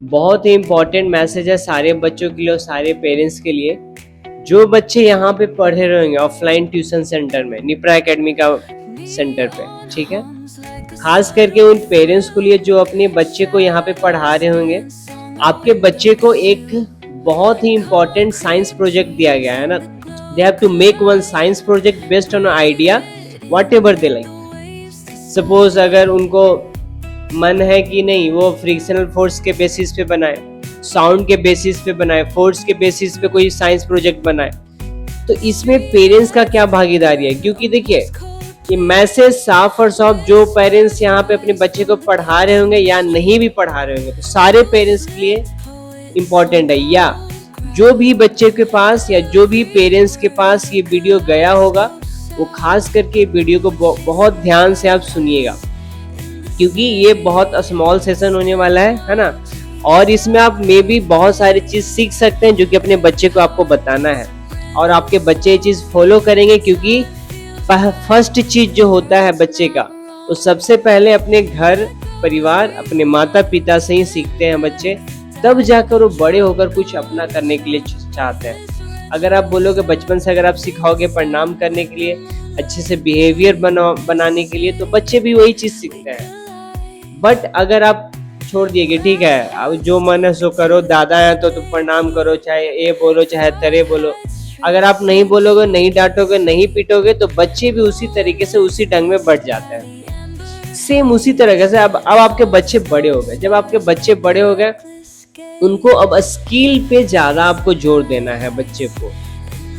बहुत ही important message है सारे बच्चों के लिए और सारे पेरेंट्स के लिए। जो बच्चे यहाँ पे पढ़े रहेंगे ऑफलाइन ट्यूशन सेंटर में, निप्रा एकेडमी का सेंटर पे, ठीक है, खास करके उन पेरेंट्स के लिए जो अपने बच्चे को यहाँ पे पढ़ा रहे होंगे, आपके बच्चे को एक बहुत ही इम्पोर्टेंट साइंस प्रोजेक्ट दिया गया है ना। They have to make one science project based on idea whatever they like. Suppose अगर उनको मन है कि नहीं वो फ्रिक्शनल फोर्स के बेसिस पे बनाए, साउंड के बेसिस पे बनाए, फोर्स के बेसिस पे कोई साइंस प्रोजेक्ट बनाए, तो इसमें पेरेंट्स का क्या भागीदारी है? क्योंकि देखिए ये मैसेज साफ और साफ, जो पेरेंट्स यहाँ पे अपने बच्चे को पढ़ा रहे होंगे या नहीं भी पढ़ा रहे होंगे, तो सारे पेरेंट्स के लिए इम्पोर्टेंट है। या जो भी बच्चे के पास या जो भी पेरेंट्स के पास ये वीडियो गया होगा, वो खास करके वीडियो को बहुत ध्यान से आप सुनिएगा, क्योंकि ये बहुत स्मॉल सेशन होने वाला है ना। और इसमें आप मे भी बहुत सारी चीज़ सीख सकते हैं जो कि अपने बच्चे को आपको बताना है, और आपके बच्चे ये चीज़ फॉलो करेंगे। क्योंकि फर्स्ट चीज़ जो होता है बच्चे का, वो सबसे पहले अपने घर परिवार, अपने माता पिता से ही सीखते हैं बच्चे, तब जाकर वो बड़े होकर कुछ अपना करने के लिए चाहते हैं। अगर आप बोलोगे बचपन से अगर आप सिखाओगे प्रणाम करने के लिए, अच्छे से बिहेवियर बनाने के लिए, तो बच्चे भी वही चीज़ सीखते हैं। बट अगर आप छोड़ दिए कि ठीक है अब जो मन है सो करो, दादा है तो तुम प्रणाम करो, चाहे ए बोलो चाहे तरे बोलो, अगर आप नहीं बोलोगे, नहीं डांटोगे, नहीं पीटोगे, तो बच्चे भी उसी तरीके से उसी ढंग में बढ़ जाते हैं। सेम उसी तरीके से अब आपके बच्चे बड़े हो गए। जब आपके बच्चे बड़े हो गए, उनको अब स्किल पे ज्यादा आपको जोर देना है बच्चे को,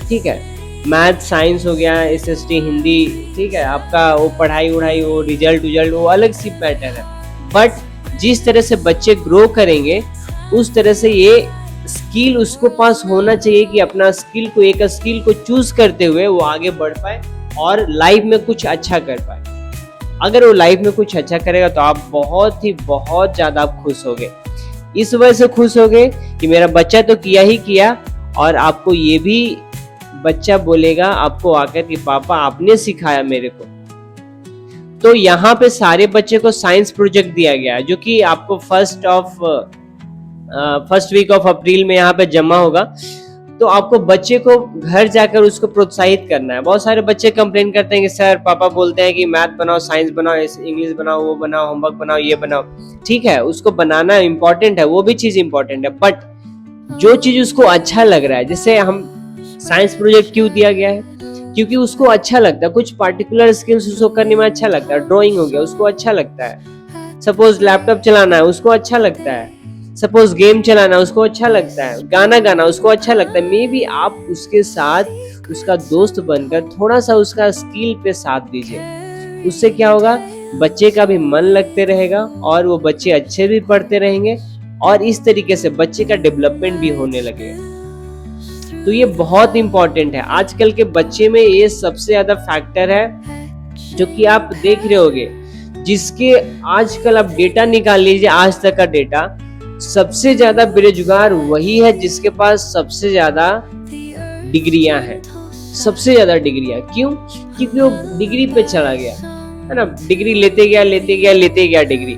ठीक है। मैथ साइंस हो गया, SST हिंदी, ठीक है, आपका वो पढ़ाई उढ़ाई, वो रिजल्ट वो अलग सी मैटर है। बट जिस तरह से बच्चे ग्रो करेंगे, उस तरह से ये स्किल उसको पास होना चाहिए कि अपना स्किल को, एक स्किल को चूज करते हुए वो आगे बढ़ पाए और लाइफ में कुछ अच्छा कर पाए। अगर वो लाइफ में कुछ अच्छा करेगा तो आप बहुत ज्यादा आप खुश होगे। इस वजह से खुश होगे कि मेरा बच्चा तो किया ही किया, और आपको ये भी बच्चा बोलेगा आपको आकर कि पापा आपने सिखाया मेरे को। तो यहाँ पे सारे बच्चे को साइंस प्रोजेक्ट दिया गया है, जो कि आपको फर्स्ट वीक ऑफ अप्रैल में यहाँ पे जमा होगा। तो आपको बच्चे को घर जाकर उसको प्रोत्साहित करना है। बहुत सारे बच्चे कंप्लेन करते हैं कि सर पापा बोलते हैं कि मैथ बनाओ, साइंस बनाओ, इंग्लिश बनाओ, वो बनाओ, होमवर्क बनाओ, ये बनाओ। ठीक है, उसको बनाना इम्पोर्टेंट है, वो भी चीज इम्पोर्टेंट है, बट जो चीज उसको अच्छा लग रहा है, जैसे हम साइंस प्रोजेक्ट क्यों दिया गया है, क्योंकि उसको अच्छा लगता है, कुछ पार्टिकुलर स्किल्स उसको करने में अच्छा लगता है। ड्राइंग हो गया, उसको अच्छा लगता है। सपोज लैपटॉप चलाना है, उसको अच्छा लगता है। सपोज गेम चलाना उसको अच्छा लगता है, गाना गाना उसको अच्छा लगता है। मे बी आप उसके साथ उसका दोस्त बनकर थोड़ा सा उसका स्किल पे साथ दीजिए। उससे क्या होगा, बच्चे का भी मन लगते रहेगा और वो बच्चे अच्छे भी पढ़ते रहेंगे, और इस तरीके से बच्चे का डेवलपमेंट भी होने लगेगा। तो ये बहुत इंपॉर्टेंट है। आजकल के बच्चे में ये सबसे ज्यादा फैक्टर है जो कि आप देख रहे होगे, जिसके आजकल आप डेटा निकाल लीजिए, आज तक का डेटा, सबसे ज्यादा बेरोजगार वही है जिसके पास सबसे ज्यादा डिग्रियां हैं। सबसे ज्यादा डिग्रियां क्यों? क्योंकि वो डिग्री पे चला गया है ना, डिग्री लेते गया डिग्री,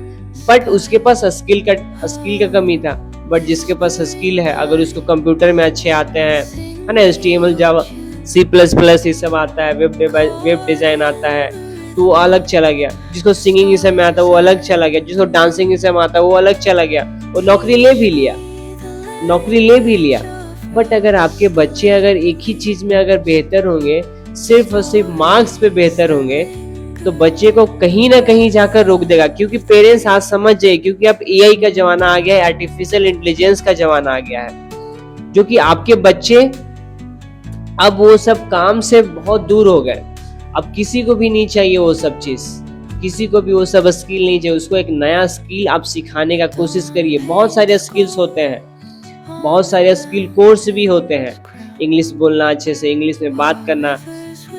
बट उसके पास स्किल का कमी था। बट जिसके पास स्किल है, अगर उसको कंप्यूटर में अच्छे आते हैं, है ना, HTML जावा C++ ये सब आता है, वेब डिजाइन आता है, तो वो अलग चला गया। जिसको सिंगिंग इस में आता है वो अलग चला गया, जिसको डांसिंग इस में आता है वो अलग चला गया, वो नौकरी ले भी लिया। बट अगर आपके बच्चे अगर एक ही चीज में अगर बेहतर होंगे, सिर्फ और सिर्फ मार्क्स पे बेहतर होंगे, तो बच्चे को कहीं ना कहीं जाकर रोक देगा। क्योंकि पेरेंट्स आज समझ जाए, क्योंकि अब AI का जमाना आ गया है, आर्टिफिशियल इंटेलिजेंस का जमाना आ गया है, जो कि आपके बच्चे अब वो सब काम से बहुत दूर हो गए। अब किसी को भी नहीं चाहिए वो सब चीज, किसी को भी वो सब स्किल नहीं चाहिए। उसको एक नया स्किल आप सिखाने का कोशिश करिए। बहुत सारे स्किल्स होते हैं, बहुत सारे स्किल कोर्स भी होते हैं, इंग्लिश बोलना अच्छे से, इंग्लिश में बात करना।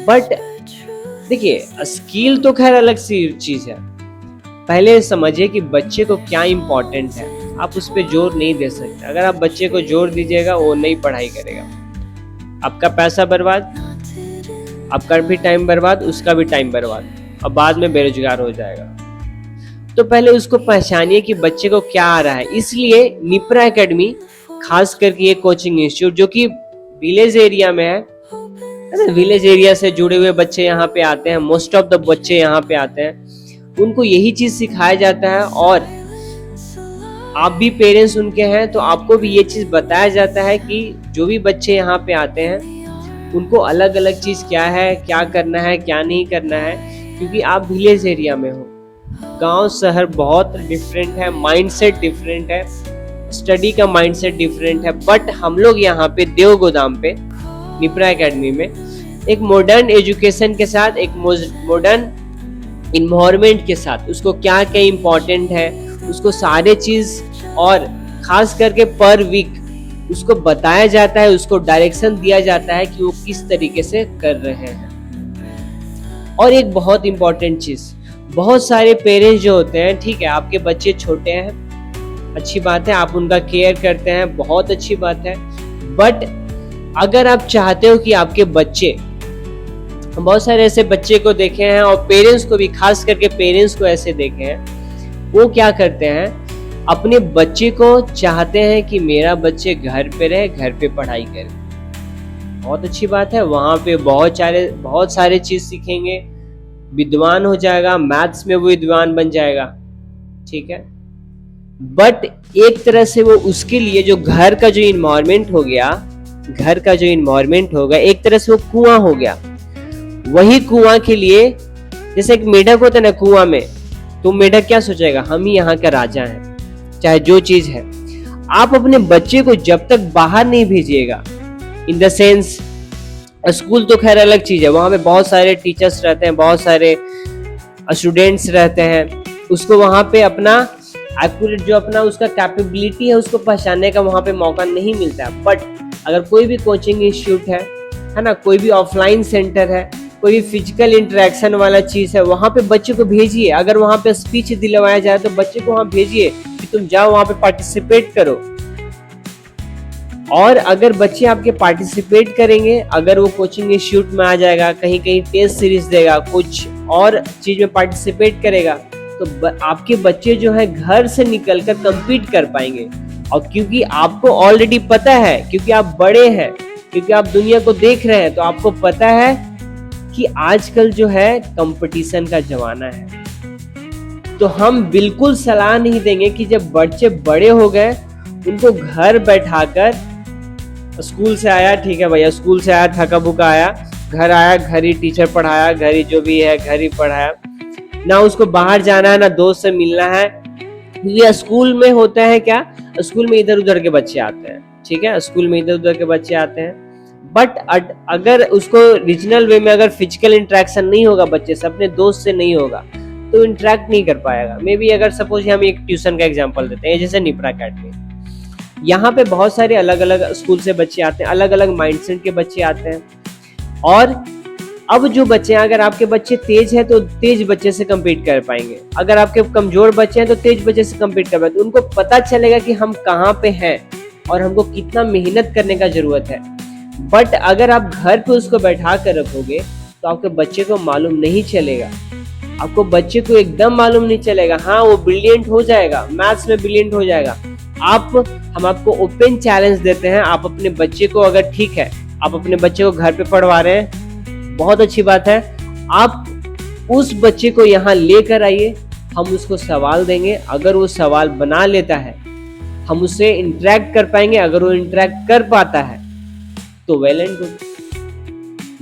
बट देखिए, स्किल तो खैर अलग सी चीज है। पहले समझिए कि बच्चे को क्या इम्पोर्टेंट है, आप उस पर जोर नहीं दे सकते। अगर आप बच्चे को जोर दीजिएगा, वो नहीं पढ़ाई करेगा, आपका पैसा बर्बाद, आपका भी टाइम बर्बाद, उसका भी टाइम बर्बाद, और बाद में बेरोजगार हो जाएगा। तो पहले उसको पहचानिए कि बच्चे को क्या आ रहा है। इसलिए निप्रा एकेडमी खास करके ये कोचिंग इंस्टीट्यूट जो कि विलेज एरिया में है ना, विलेज एरिया से जुड़े हुए बच्चे यहाँ पे आते हैं, मोस्ट ऑफ द बच्चे यहाँ पे आते हैं, उनको यही चीज सिखाया जाता है। और आप भी पेरेंट्स उनके हैं तो आपको भी ये चीज बताया जाता है कि जो भी बच्चे यहाँ पे आते हैं उनको अलग अलग चीज क्या है, क्या करना है, क्या नहीं करना है, क्योंकि आप विलेज एरिया में हो। गांव शहर बहुत डिफरेंट है, माइंडसेट डिफरेंट है, स्टडी का माइंडसेट डिफरेंट है। बट हम लोग यहाँ पे देव गोदाम पे निप्रा एकेडमी में एक मॉडर्न एजुकेशन के साथ, एक मॉडर्न इन्वायरमेंट के साथ, उसको क्या क्या इम्पोर्टेंट है उसको सारे चीज और खास करके पर वीक उसको बताया जाता है, उसको डायरेक्शन दिया जाता है कि वो किस तरीके से कर रहे हैं। और एक बहुत इंपॉर्टेंट चीज, बहुत सारे पेरेंट्स जो होते हैं, ठीक है आपके बच्चे छोटे हैं, अच्छी बात है, आप उनका केयर करते हैं, बहुत अच्छी बात है। बट अगर आप चाहते हो कि आपके बच्चे, बहुत सारे ऐसे बच्चे को देखे हैं और पेरेंट्स को भी, खास करके पेरेंट्स को ऐसे देखे हैं, वो क्या करते हैं, अपने बच्चे को चाहते हैं कि मेरा बच्चे घर पे रहे, घर पे पढ़ाई करे। बहुत अच्छी बात है, वहां पे बहुत सारे चीज सीखेंगे, विद्वान हो जाएगा, मैथ्स में वो विद्वान बन जाएगा, ठीक है। बट एक तरह से वो उसके लिए जो घर का जो इन्वायरमेंट हो गया, घर का जो इन्वायरमेंट होगा, एक तरह से वो कुआं हो गया। वही कुआं के लिए, जैसे एक मेढक होता है ना कुआं में, तो मेढक क्या सोचेगा, हम ही यहाँ का राजा हैं, चाहे जो चीज है। आप अपने बच्चे को जब तक बाहर नहीं भेजिएगा, इन द सेंस स्कूल तो खैर अलग चीज है, वहां पे बहुत सारे टीचर्स रहते हैं, बहुत सारे स्टूडेंट्स रहते हैं, उसको वहां पे अपना एक्यूरेट जो अपना उसका कैपेबिलिटी है उसको पहचानने का वहां पे मौका नहीं मिलता है। बट अगर कोई भी कोचिंग इंस्टीट्यूट है ना, कोई भी ऑफलाइन सेंटर है, कोई भी फिजिकल इंटरेक्शन वाला चीज है, वहां पे बच्चे को भेजिए। अगर वहां पे स्पीच दिलवाया जाए तो बच्चे को वहां भेजिए कि तुम जाओ वहां पे पार्टिसिपेट करो। और अगर बच्चे आपके पार्टिसिपेट करेंगे, अगर वो कोचिंग इंस्टीट्यूट में आ जाएगा, कहीं कहीं टेस्ट सीरीज देगा, कुछ और चीज में पार्टिसिपेट करेगा, तो आपके बच्चे जो है घर से निकलकर compete कर पाएंगे। और क्योंकि आपको ऑलरेडी पता है, क्योंकि आप बड़े हैं, क्योंकि आप दुनिया को देख रहे हैं, तो आपको पता है कि आजकल जो है कंपटीशन का जमाना है। तो हम बिल्कुल सलाह नहीं देंगे कि जब बच्चे बड़े हो गए उनको घर बैठाकर, स्कूल से आया, ठीक है भैया स्कूल से आया, थका भूखा आया, घर आया, घर ही टीचर पढ़ाया, घर ही जो भी है घर ही पढ़ाया, ना उसको बाहर जाना है, ना दोस्त से मिलना है। ये स्कूल में होता है क्या, स्कूल में इधर उधर के बच्चे आते हैं, ठीक है, स्कूल में इधर उधर के बच्चे आते हैं। बट अगर उसको रीजनल वे में अगर फिजिकल इंटरेक्शन नहीं होगा बच्चे से, अपने दोस्त से नहीं होगा, तो इंटरेक्ट नहीं कर पाएगा। मे बी अगर सपोज हम एक ट्यूशन का एग्जांपल देते हैं, जैसे निप्रा एकेडमी, यहाँ पे बहुत सारे अलग अलग स्कूल से बच्चे आते हैं, अलग अलग माइंडसेट के बच्चे आते हैं। और अब जो बच्चे हैं, अगर आपके बच्चे तेज है तो तेज बच्चे से कम्पीट कर पाएंगे, अगर आपके कमजोर बच्चे हैं तो तेज बच्चे से कम्पीट कर पाएंगे। उनको पता चलेगा कि हम कहाँ पे हैं और हमको कितना मेहनत करने का जरूरत है। बट अगर आप घर पे उसको बैठा कर रखोगे तो आपके बच्चे को मालूम नहीं चलेगा, आपको बच्चे को एकदम मालूम नहीं चलेगा। हाँ वो ब्रिलियंट हो जाएगा, मैथ्स में ब्रिलियंट हो जाएगा। हम आपको ओपन चैलेंज देते हैं, आप अपने बच्चे को, अगर ठीक है आप अपने बच्चे को घर पे पढ़वा रहे हैं, बहुत अच्छी बात है, आप उस बच्चे को यहाँ लेकर आइए, हम उसको सवाल देंगे। अगर वो सवाल बना लेता है हम उससे इंटरेक्ट कर पाएंगे, अगर वो इंटरेक्ट कर पाता है तो वेल एंड गुड,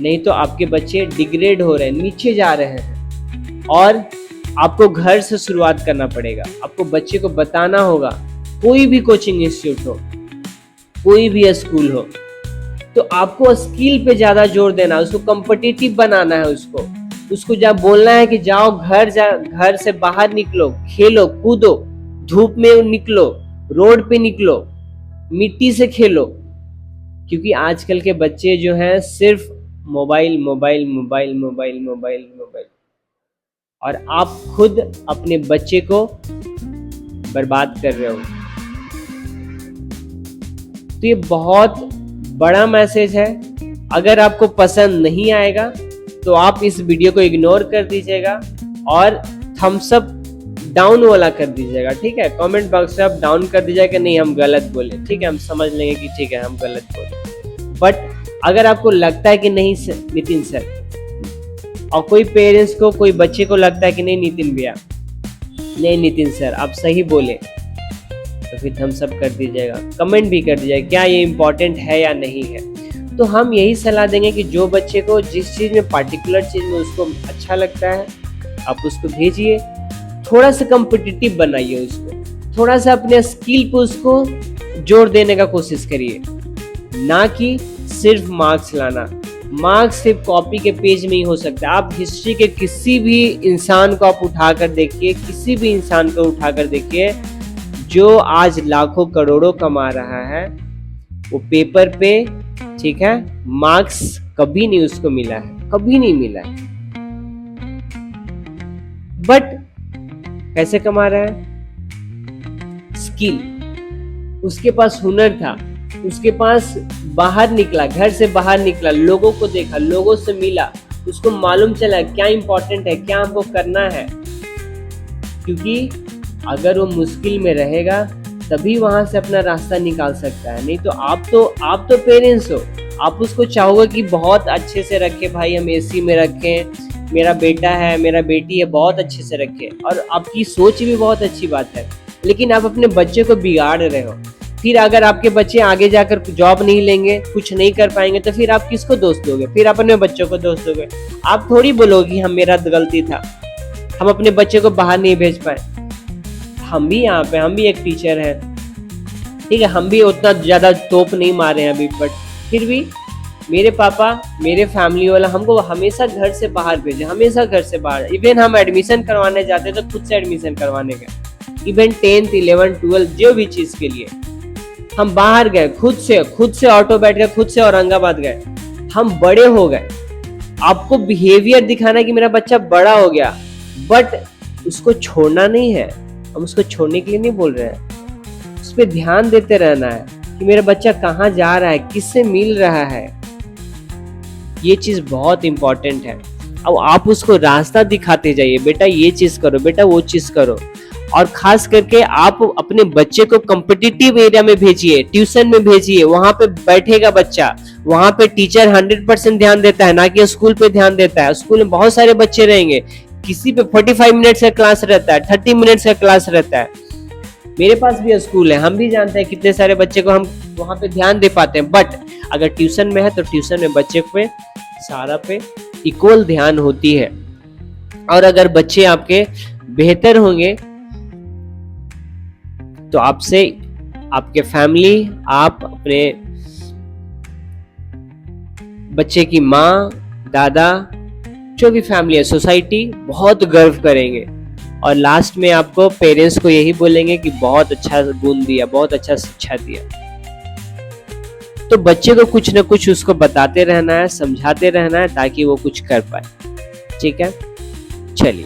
नहीं तो आपके बच्चे डिग्रेड हो रहे हैं, नीचे जा रहे हैं। और आपको घर से शुरुआत करना पड़ेगा, आपको बच्चे को बताना होगा। कोई भी कोचिंग इंस्टीट्यूट हो, कोई भी स्कूल हो, तो आपको स्किल पे ज्यादा जोर देना, उसको कॉम्पिटिटिव बनाना है। उसको जब बोलना है कि जाओ घर से बाहर निकलो, खेलो कूदो, धूप में निकलो, रोड पे निकलो, मिट्टी से खेलो। क्योंकि आजकल के बच्चे जो हैं सिर्फ mobile mobile mobile mobile mobile mobile, और आप खुद अपने बच्चे को बर्बाद कर रहे हो। तो ये बहुत बड़ा मैसेज है। अगर आपको पसंद नहीं आएगा तो आप इस वीडियो को इग्नोर कर दीजिएगा और थम्स अप डाउन वाला कर दीजिएगा, ठीक है। कमेंट बॉक्स में आप डाउन कर दीजिएगा कि नहीं हम गलत बोले, ठीक है, हम समझ लेंगे कि ठीक है हम गलत बोले। बट अगर आपको लगता है कि नहीं नितिन सर, और कोई पेरेंट्स को, कोई बच्चे को लगता है कि नहीं नितिन भैया, नहीं नितिन सर आप सही बोले, तो फिर थम्स अप कर दीजिएगा, कमेंट भी कर दीजिएगा क्या ये इम्पोर्टेंट है या नहीं है। तो हम यही सलाह देंगे कि जो बच्चे को जिस चीज़ में, पार्टिकुलर चीज़ में उसको अच्छा लगता है आप उसको भेजिए, थोड़ा सा कम्पिटिटिव बनाइए उसको, थोड़ा सा अपने स्किल पे उसको जोर देने का कोशिश करिए, ना कि सिर्फ मार्क्स लाना। मार्क्स सिर्फ कॉपी के पेज में ही हो सकता है। आप हिस्ट्री के किसी भी इंसान को आप उठाकर देखिए, किसी भी इंसान को उठाकर देखिए जो आज लाखों करोड़ों कमा रहा है, वो पेपर पे, ठीक है, मार्क्स कभी नहीं उसको मिला है, कभी नहीं मिला है। बट कैसे कमा रहा है? स्किल, उसके पास हुनर था, उसके पास बाहर निकला, घर से बाहर निकला, लोगों को देखा, लोगों से मिला, उसको मालूम चला क्या इंपॉर्टेंट है, क्या हमको करना है। क्योंकि अगर वो मुश्किल में रहेगा तभी वहां से अपना रास्ता निकाल सकता है। नहीं तो आप तो पेरेंट्स हो, आप उसको चाहोगे कि बहुत अच्छे से रखे, भाई हम एसी में रखें, मेरा बेटा है, मेरा बेटी है, बहुत अच्छे से रखे, और आपकी सोच भी बहुत अच्छी बात है। लेकिन आप अपने बच्चे को बिगाड़ रहे हो। फिर अगर आपके बच्चे आगे जाकर जॉब नहीं लेंगे, कुछ नहीं कर पाएंगे, तो फिर आप किसको दोष दोगे? फिर आप अपने बच्चों को दोष दोगे। आप थोड़ी बोलोगे कि हम, मेरा गलती था, हम अपने बच्चे को बाहर नहीं भेज पाए। हम भी यहाँ पे, हम भी एक टीचर हैं, ठीक है, हम भी उतना ज़्यादा तोप नहीं मारे हैं अभी, बट फिर भी मेरे पापा, मेरे फैमिली वाला हमको हमेशा घर से बाहर भेजे, हमेशा घर से बाहर। इवन हम एडमिशन करवाने जाते तो खुद से एडमिशन करवाने गए, इवन 10th 11th 12th जो भी चीज़ के लिए हम बाहर गए, खुद से ऑटो बैठ गए, खुद से औरंगाबाद गए, हम बड़े हो गए। आपको बिहेवियर दिखाना है कि मेरा बच्चा बड़ा हो गया, बट उसको छोड़ना नहीं है। हम उसको छोड़ने के लिए नहीं बोल रहे हैं, उस पर ध्यान देते रहना है कि मेरा बच्चा कहाँ जा रहा है, किससे मिल रहा है। ये चीज बहुत इंपॉर्टेंट है। अब आप उसको रास्ता दिखाते जाइए, बेटा ये चीज करो, बेटा वो चीज करो। और खास करके आप अपने बच्चे को कॉम्पिटिटिव एरिया में भेजिए, ट्यूशन में भेजिए, वहां पे बैठेगा बच्चा, वहां पे टीचर 100% ध्यान देता है, ना कि स्कूल पे ध्यान देता है। स्कूल में बहुत सारे बच्चे रहेंगे, किसी पे 45 मिनट्स का क्लास रहता है, 30 मिनट्स का क्लास रहता है। मेरे पास भी स्कूल है, हम भी जानते हैं कितने सारे बच्चे को हम वहां पे ध्यान दे पाते हैं। बट अगर ट्यूशन में है तो ट्यूशन में बच्चे पे सारा पे इक्वल ध्यान होती है। और अगर बच्चे आपके बेहतर होंगे तो आपसे आपके फैमिली, आप अपने बच्चे की माँ, दादा, जो भी फैमिली है, सोसाइटी बहुत गर्व करेंगे। और लास्ट में आपको पेरेंट्स को यही बोलेंगे कि बहुत अच्छा गुण दिया, बहुत अच्छा शिक्षा दिया। तो बच्चे को कुछ ना कुछ उसको बताते रहना है, समझाते रहना है, ताकि वो कुछ कर पाए। ठीक है, चलिए।